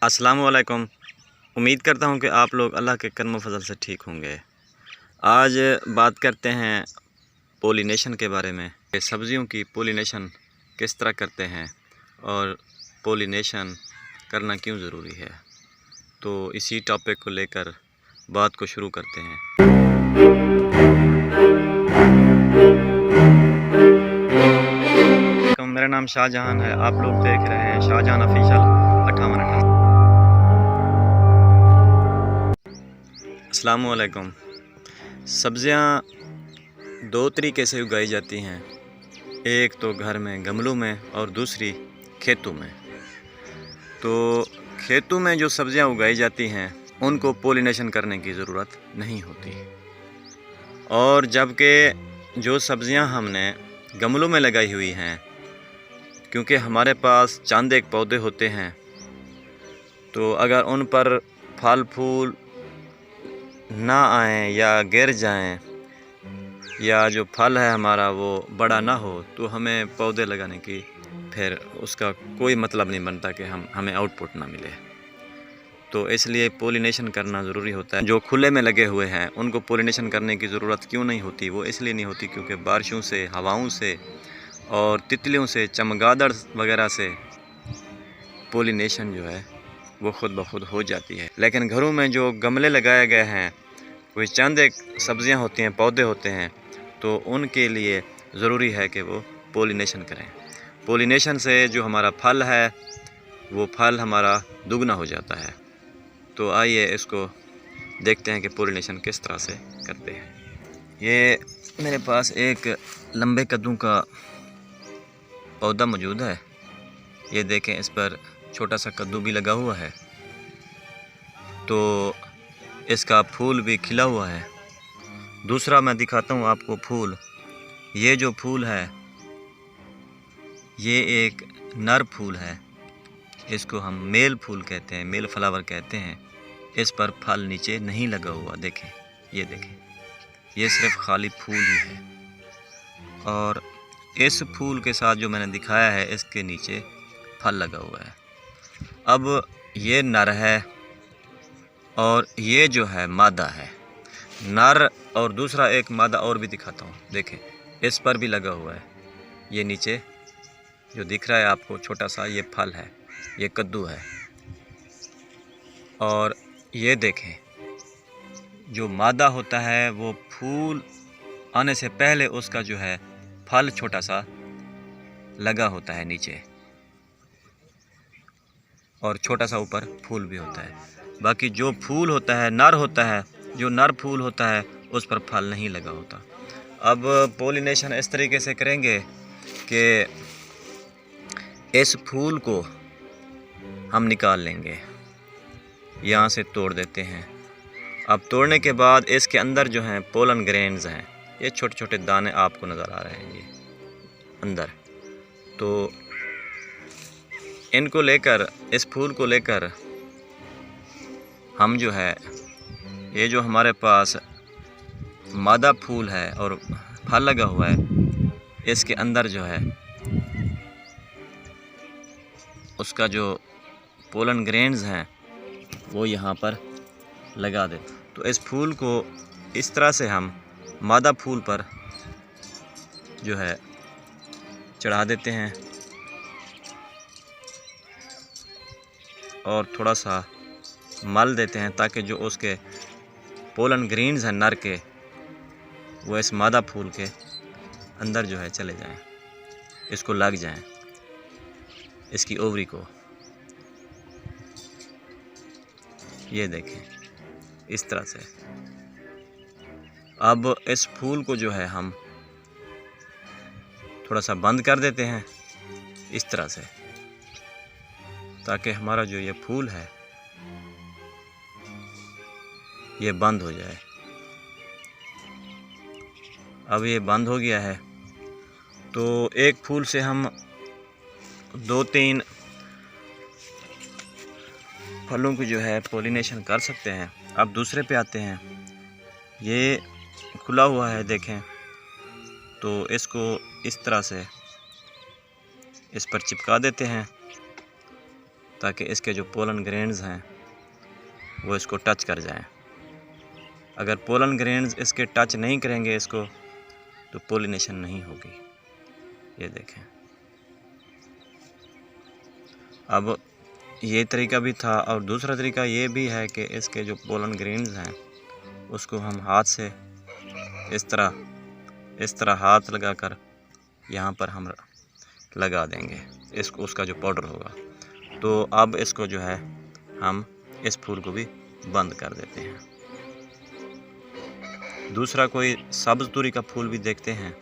अस्सलामु अलैकुम। उम्मीद करता हूँ कि आप लोग अल्लाह के करम फजल से ठीक होंगे। आज बात करते हैं पोलिनेशन के बारे में कि सब्ज़ियों की पोलिनेशन किस तरह करते हैं और पोलिनेशन करना क्यों ज़रूरी है। तो इसी टॉपिक को लेकर बात को शुरू करते हैं। मेरा नाम शाहजहान है। आप लोग देख रहे हैं शाहजहान ऑफिशियल 5888। अस्सलामु अलैकुम। सब्ज़ियाँ दो तरीके से उगाई जाती हैं, एक तो घर में गमलों में और दूसरी खेतों में। तो खेतों में जो सब्ज़ियाँ उगाई जाती हैं उनको पोलिनेशन करने की ज़रूरत नहीं होती, और जबकि जो सब्ज़ियाँ हमने गमलों में लगाई हुई हैं, क्योंकि हमारे पास चंद एक पौधे होते हैं, तो अगर उन पर फल फूल ना आएँ या गिर जाएं या जो फल है हमारा वो बड़ा ना हो, तो हमें पौधे लगाने की फिर उसका कोई मतलब नहीं बनता कि हमें आउटपुट ना मिले। तो इसलिए पोलिनेशन करना ज़रूरी होता है। जो खुले में लगे हुए हैं उनको पोलिनेशन करने की ज़रूरत क्यों नहीं होती? वो इसलिए नहीं होती क्योंकि बारिशों से, हवाओं से और तितलियों से, चमगादड़ वगैरह से पोलिनेशन जो है वो खुद ब खुद हो जाती है। लेकिन घरों में जो गमले लगाए गए हैं, कोई चंद एक सब्ज़ियाँ होती हैं, पौधे होते हैं, तो उनके लिए ज़रूरी है कि वो पोलिनेशन करें। पोलिनेशन से जो हमारा फल है वो फल हमारा दुगना हो जाता है। तो आइए इसको देखते हैं कि पोलिनेशन किस तरह से करते हैं। ये मेरे पास एक लंबे कद्दू का पौधा मौजूद है। ये देखें, इस पर छोटा सा कद्दू भी लगा हुआ है, तो इसका फूल भी खिला हुआ है। दूसरा मैं दिखाता हूँ आपको फूल। ये जो फूल है ये एक नर फूल है, इसको हम मेल फूल कहते हैं, मेल फ्लावर कहते हैं। इस पर फल नीचे नहीं लगा हुआ, देखें, ये देखें, ये सिर्फ खाली फूल ही है। और इस फूल के साथ जो मैंने दिखाया है, इसके नीचे फल लगा हुआ है। अब ये नर है और ये जो है मादा है, नर, और दूसरा एक मादा और भी दिखाता हूँ। देखें, इस पर भी लगा हुआ है। ये नीचे जो दिख रहा है आपको छोटा सा, ये फल है, ये कद्दू है। और ये देखें, जो मादा होता है वो फूल आने से पहले उसका जो है फल छोटा सा लगा होता है नीचे, और छोटा सा ऊपर फूल भी होता है। बाकी जो फूल होता है नर होता है, जो नर फूल होता है उस पर फल नहीं लगा होता। अब पोलिनेशन इस तरीके से करेंगे कि इस फूल को हम निकाल लेंगे, यहाँ से तोड़ देते हैं। अब तोड़ने के बाद इसके अंदर जो हैं पोलन ग्रेन्स हैं, ये छोटे छोटे दाने आपको नज़र आ रहे हैं ये अंदर। तो इनको लेकर, इस फूल को लेकर हम जो है, ये जो हमारे पास मादा फूल है और फल लगा हुआ है, इसके अंदर जो है उसका जो पोलन ग्रेन्स हैं वो यहाँ पर लगा दे। तो इस फूल को इस तरह से हम मादा फूल पर जो है चढ़ा देते हैं, और थोड़ा सा मल देते हैं ताकि जो उसके पोलन ग्रेन्स हैं नर के, वो इस मादा फूल के अंदर जो है चले जाएं, इसको लग जाएं, इसकी ओवरी को। ये देखें, इस तरह से। अब इस फूल को जो है हम थोड़ा सा बंद कर देते हैं इस तरह से, ताकि हमारा जो ये फूल है ये बंद हो जाए। अब ये बंद हो गया है, तो एक फूल से हम 2-3 फलों की जो है पोलिनेशन कर सकते हैं। अब दूसरे पे आते हैं। ये खुला हुआ है, देखें, तो इसको इस तरह से इस पर चिपका देते हैं ताकि इसके जो पोलन ग्रेन्स हैं वो इसको टच कर जाएं। अगर पोलन ग्रेन्स इसके टच नहीं करेंगे इसको तो पोलिनेशन नहीं होगी। ये देखें। अब ये तरीका भी था, और दूसरा तरीका ये भी है कि इसके जो पोलन ग्रेन्स हैं उसको हम हाथ से इस तरह हाथ लगाकर यहाँ पर हम लगा देंगे इसको, उसका जो पाउडर होगा। तो अब इसको जो है हम इस फूल को भी बंद कर देते हैं। दूसरा कोई सब्ज़ तुरी का फूल भी देखते हैं।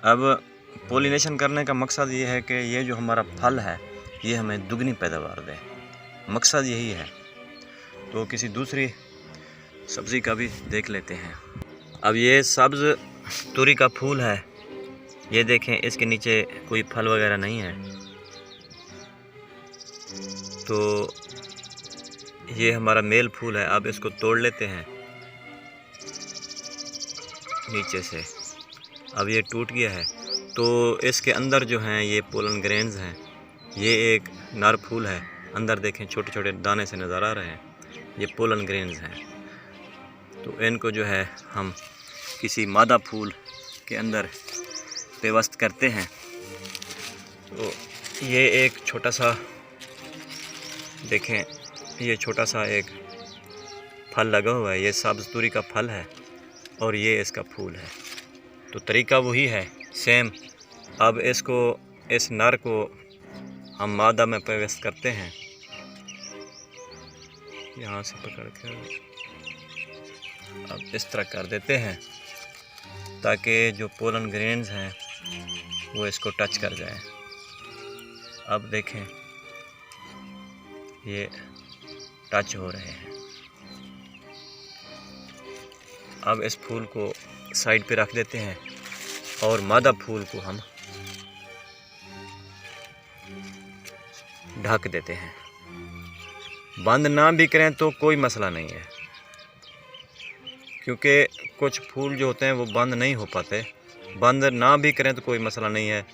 अब पोलिनेशन करने का मकसद ये है कि ये जो हमारा फल है ये हमें दुगनी पैदावार दे, मकसद यही है। तो किसी दूसरी सब्ज़ी का भी देख लेते हैं। अब ये सब्ज़ तुरी का फूल है, ये देखें इसके नीचे कोई फल वगैरह नहीं है। तो ये हमारा मेल फूल है। अब इसको तोड़ लेते हैं नीचे से। अब ये टूट गया है। तो इसके अंदर जो हैं ये पोलन ग्रेन्स हैं। ये एक नर फूल है, अंदर देखें छोटे छोटे दाने से नज़र आ रहे हैं, ये पोलन ग्रेन्स हैं। तो इनको जो है हम किसी मादा फूल के अंदर पेवस्त करते हैं। तो ये एक छोटा सा देखें, ये छोटा सा एक फल लगा हुआ है, ये सब्ज़ तुरी का फल है और ये इसका फूल है। तो तरीका वही है सेम। अब इसको, इस नर को हम मादा में पेवस्त करते हैं, यहाँ से पकड़ कर अब इस तरह कर देते हैं ताकि जो पोलन ग्रेन्स हैं वो इसको टच कर जाए। अब देखें ये टच हो रहे हैं। अब इस फूल को साइड पे रख देते हैं और मादा फूल को हम ढक देते हैं। बंद ना भी करें तो कोई मसला नहीं है, क्योंकि कुछ फूल जो होते हैं वो बंद नहीं हो पाते। बंद ना भी करें तो कोई मसला नहीं है,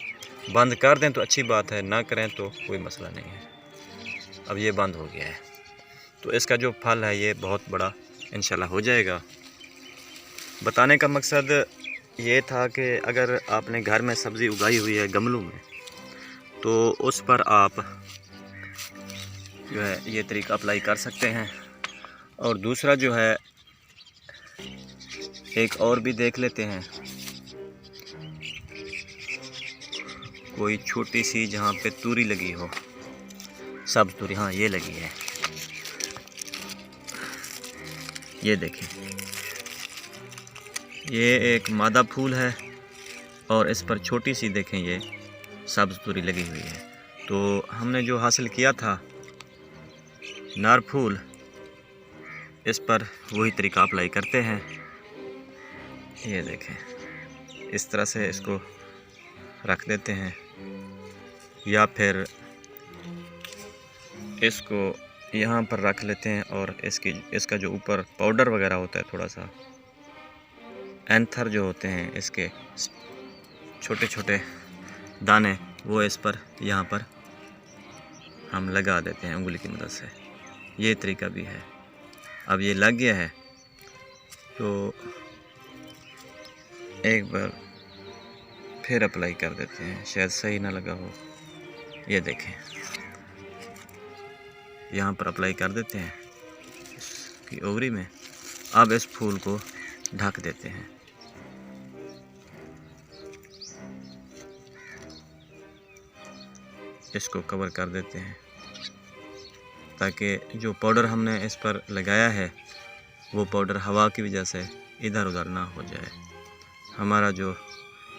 बंद कर दें तो अच्छी बात है, ना करें तो कोई मसला नहीं है। अब ये बंद हो गया है तो इसका जो फल है ये बहुत बड़ा इंशाल्लाह हो जाएगा। बताने का मकसद ये था कि अगर आपने घर में सब्ज़ी उगाई हुई है गमलों में तो उस पर आप जो है ये तरीका अप्लाई कर सकते हैं। और दूसरा जो है एक और भी देख लेते हैं, कोई छोटी सी जहाँ पे तुरी लगी हो, सब्ज़ तुरी, हाँ ये लगी है, ये देखें ये एक मादा फूल है और इस पर छोटी सी देखें ये सब्ज़ तुरी लगी हुई है। तो हमने जो हासिल किया था नर फूल, इस पर वही तरीका अप्लाई करते हैं। ये देखें इस तरह से इसको रख देते हैं, या फिर इसको यहाँ पर रख लेते हैं और इसका जो ऊपर पाउडर वगैरह होता है, थोड़ा सा एंथर जो होते हैं इसके छोटे छोटे दाने, वो इस पर यहाँ पर हम लगा देते हैं उंगली की मदद से। ये तरीका भी है। अब ये लग गया है तो एक बार फिर अप्लाई कर देते हैं, शायद सही ना लगा हो। ये देखें यहाँ पर अप्लाई कर देते हैं इसकी ओवरी में। अब इस फूल को ढक देते हैं। इसको कवर कर देते हैं ताकि जो पाउडर हमने इस पर लगाया है वो पाउडर हवा की वजह से इधर उधर ना हो जाए, हमारा जो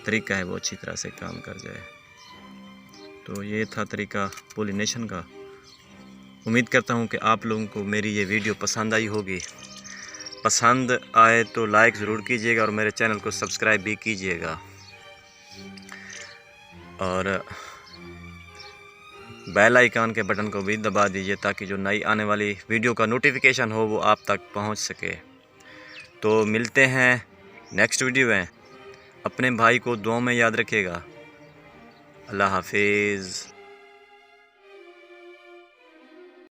तरीका है वो अच्छी तरह से काम कर जाए। तो ये था तरीका पोलिनेशन का। उम्मीद करता हूँ कि आप लोगों को मेरी ये वीडियो पसंद आई होगी। पसंद आए तो लाइक ज़रूर कीजिएगा और मेरे चैनल को सब्सक्राइब भी कीजिएगा, और बेल आइकन के बटन को भी दबा दीजिए ताकि जो नई आने वाली वीडियो का नोटिफिकेशन हो वो आप तक पहुंच सके। तो मिलते हैं नेक्स्ट वीडियो में। अपने भाई को दुआ में याद रखिएगा। अल्लाह हाफिज़।